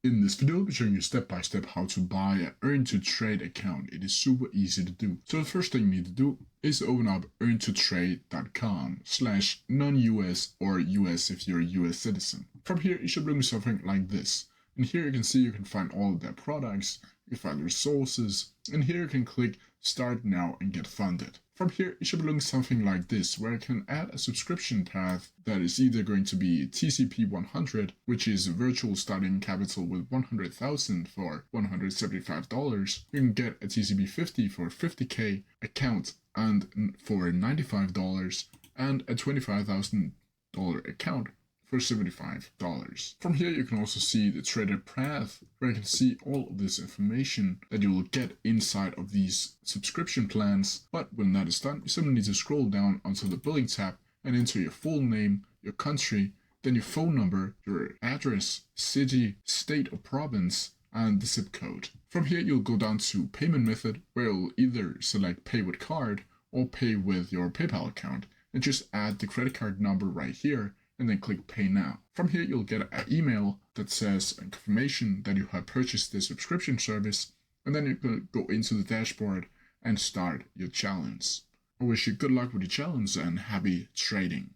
In this video, I'll be showing you step by step how to buy an Earn2Trade account. It is super easy to do. So the first thing you need to do is open up earn2trade.com/non-US or US if you're a US citizen. From here, it should bring me something like this. And here you can see you can find all of their products, you can find resources, and here you can click Start Now and get funded. From here, it should be looking something like this, where I can add a subscription path that is either going to be TCP 100, which is virtual starting capital with 100,000 for $175. You can get a TCP 50 for 50K account and for $95, and a $25,000 account for $75. From here, you can also see the trader path, where you can see all of this information that you will get inside of these subscription plans. But when that is done, you simply need to scroll down onto the billing tab and enter your full name, your country, then your phone number, your address, city, state or province, and the zip code. From here, you'll go down to payment method, where you'll either select pay with card or pay with your PayPal account, and just add the credit card number right here, and then click Pay Now. From here, you'll get an email that says a confirmation that you have purchased the subscription service, and then you can go into the dashboard and start your challenge. I wish you good luck with your challenge and happy trading.